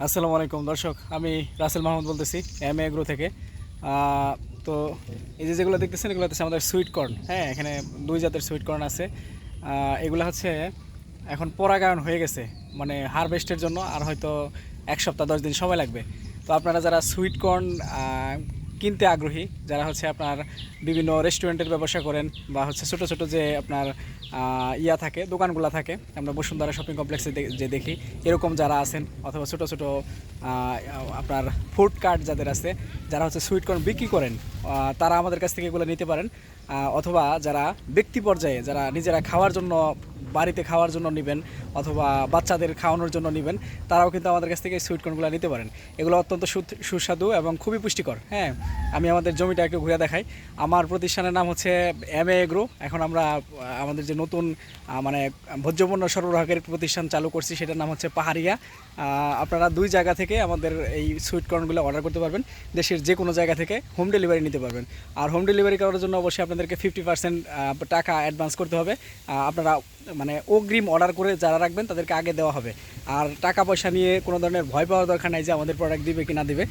আসসালামু আলাইকুম দর্শক, আমি রাসেল মাহমুদ বলতেছি এমএ এগ্রো থেকে। তো এই যে যেগুলো দেখতেছেন এগুলো হচ্ছে আমাদের সুইট কর্ন। হ্যাঁ, এখানে দুই জাতের সুইট কর্ন আছে। এগুলো হচ্ছে এখন পরাগায়ন হয়ে গেছে, মানে হারভেস্টের জন্য আর হয়তো 1 সপ্তাহ 10 দিন সময় লাগবে। তো আপনারা যারা সুইট কর্ন কিনতে আগ্রহী, যারা হচ্ছে আপনার বিভিন্ন রেস্টুরেন্টের ব্যবসা করেন বা হচ্ছে ছোটো ছোটো যে আপনার ইয়া থাকে, দোকানগুলো থাকে, আমরা বসুন্ধরা শপিং কমপ্লেক্সে যে দেখি, এরকম যারা আছেন, অথবা ছোটো ছোটো আপনার ফুড কার্ট যাদের আছে, যারা হচ্ছে সুইট কর্ন বিক্রি করেন, তারা আমাদের কাছ থেকে এগুলো নিতে পারেন। অথবা যারা ব্যক্তি পর্যায়ে, যারা নিজেরা খাওয়ার জন্য, বাড়িতে খাওয়ার জন্য নেবেন, অথবা বাচ্চাদের খাওয়ানোর জন্য নেবেন, তারাও কিন্তু আমাদের কাছ থেকে সুইট কর্নগুলো নিতে পারেন। এগুলো অত্যন্ত সুস্বাদু এবং খুবই পুষ্টিকর। হ্যাঁ, আমি আমাদের জমিটা একটু ঘুরে দেখাই। আমার প্রতিষ্ঠানের নাম হচ্ছে এমএ এগ্রো। এখন আমরা আমাদের যে নতুন মানে ভোজ্যপণ্য সরবরাহের প্রতিষ্ঠান চালু করছি, সেটার নাম হচ্ছে পাহাড়িয়া। আপনারা দুই জায়গা থেকে আমাদের এই সুইট কর্নগুলো অর্ডার করতে পারবেন। দেশের যে কোনো জায়গা থেকে হোম ডেলিভারি নিতে পারবেন। আর হোম ডেলিভারি করার জন্য অবশ্যই আপনাদেরকে 50% টাকা অ্যাডভান্স করতে হবে। আপনারা মানে অগ্রিম অর্ডার করে যারা রাখবেন তাদেরকে আগে দেওয়া হবে। আর টাকা পয়সা নিয়ে কোনো ধরনের ভয় পাওয়ার দরকার নাই যে আমাদের প্রোডাক্ট দিবে কি না দিবে।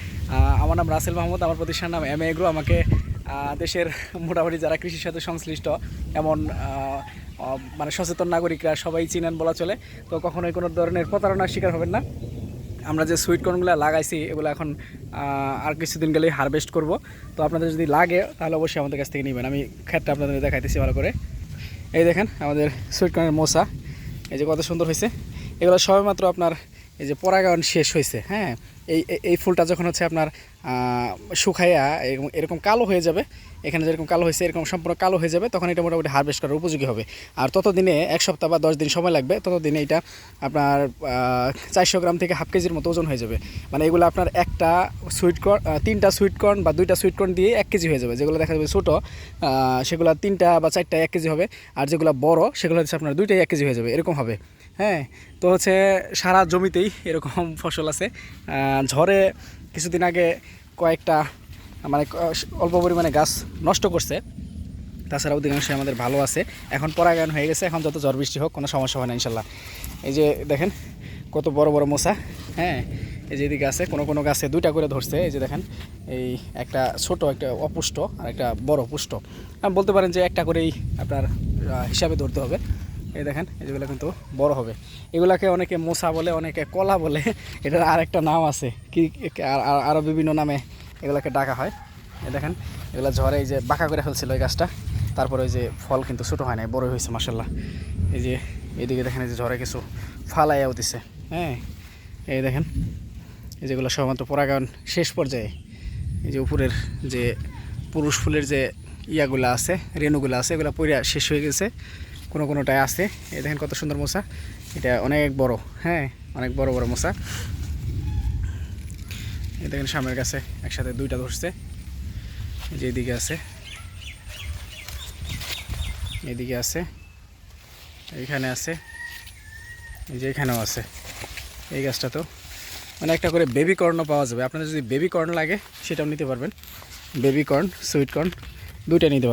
আমার নাম রাসেল মাহমুদ, আমার প্রতিষ্ঠানের নাম এমএ এগ্রো। আমাকে দেশের মোটামুটি যারা কৃষির সাথে সংশ্লিষ্ট, এমন মানে সচেতন নাগরিকরা সবাই চিনেন বলা চলে। তো কখনোই কোনো ধরনের প্রতারণার শিকার হবেন না। আমরা যে সুইট কর্নগুলো লাগাইছি এগুলো এখন আর কিছুদিন গেলেই হারভেস্ট করব। তো আপনাদের যদি লাগে তাহলে অবশ্যই আমাদের কাছ থেকে নেবেন। আমি ক্ষেতটা আপনাদের দেখাইতেছি ভালো করে। এই দেখেন আমাদের সুইট কর্নের মোসা, এই যে কত সুন্দর হয়েছে। এগুলো সবেমাত্র আপনার এই যে পরাগায়ন শেষ হয়েছে। হ্যাঁ, এই এই ফুলটা যখন হচ্ছে আপনার শুকাইয়া এরকম কালো হয়ে যাবে, এখানে যেরকম কালো হয়েছে এরকম সম্পূর্ণ কালো হয়ে যাবে, তখন এটা মোটামুটি হারভেস্ট করার উপযোগী হবে। আর ততদিনে 1 সপ্তাহ বা 10 দিন সময় লাগবে, ততদিনে এটা আপনার 400 গ্রাম থেকে হাফ কেজির মতো ওজন হয়ে যাবে। মানে এগুলো আপনার একটা সুইট কর্ন, 3টা সুইট কর্ন বা 2টা সুইট কর্ন দিয়ে 1 কেজি হয়ে যাবে। যেগুলো দেখা যাবে ছোটো, সেগুলো 3টা বা 4টা 1 কেজি হবে। আর যেগুলো বড় সেগুলো হচ্ছে আপনার 2টাই 1 কেজি হয়ে যাবে, এরকম হবে। হ্যাঁ, তো হচ্ছে সারা জমিতেই এরকম ফসল আছে। ঝড়ে কিছুদিন আগে কয়েকটা মানে অল্প পরিমাণে গাছ নষ্ট করছে, তাছাড়া অধিকাংশই আমাদের ভালো আছে। এখন পরাগায়ন হয়ে গেছে, এখন যত ঝড় বৃষ্টি হোক কোনো সমস্যা হয় না ইনশাল্লাহ। এই যে দেখেন কত বড় বড় মোসা। হ্যাঁ, এই যে এদিকে আছে, কোনো কোনো গাছে 2টা করে ধরছে। এই যে দেখেন, এই একটা ছোট, একটা অপুষ্ট আর একটা বড় পুষ্ট। বলতে পারেন যে একটা করেই আপনার হিসাবে ধরতে হবে। এই দেখেন, এগুলো কিন্তু বড় হবে। এগুলাকে অনেকে মোসা বলে, অনেকে কলা বলে, এটার আরেকটা নাম আছে কি, আরও বিভিন্ন নামে এগুলোকে ডাকা হয়। এই দেখেন, এগুলো ঝড়ে এই যে বাঁকা করে ফেলছিল এই গাছটা, তারপরে ওই যে ফল কিন্তু ছোটো হয় না, বড় হয়েছে মাসাল্লাহ। এই যে এইদিকে দেখেন, এই যে ঝড়ে কিছু ফালাইয়াও দিছে। হ্যাঁ, এই দেখেন, এই যেগুলো সবেমাত্র পরাগায়ন শেষ পর্যায়ে। এই যে উপরের যে পুরুষ ফুলের যে ইয়াগুলো আছে, রেণুগুলো আছে, এগুলো পইরা শেষ হয়ে গেছে, কোনো কোনোটায় আছে। এই দেখেন কত সুন্দর মোসা, এটা অনেক বড়। হ্যাঁ, অনেক বড় বড় মোসা। এই দেখেন সামনের কাছে একসাথে 2টা ধরছে। যে এদিকে আছে, এদিকে আছে, এইখানে আছে, এই যে এখানেও আছে। এই গাছটা তো মানে একটা করে বেবি কর্নও পাওয়া যাবে। আপনাদের যদি বেবি কর্ন লাগে সেটাও নিতে পারবেন। বেবি কর্ন, সুইট কর্ন 2টা নিতে পারবেন।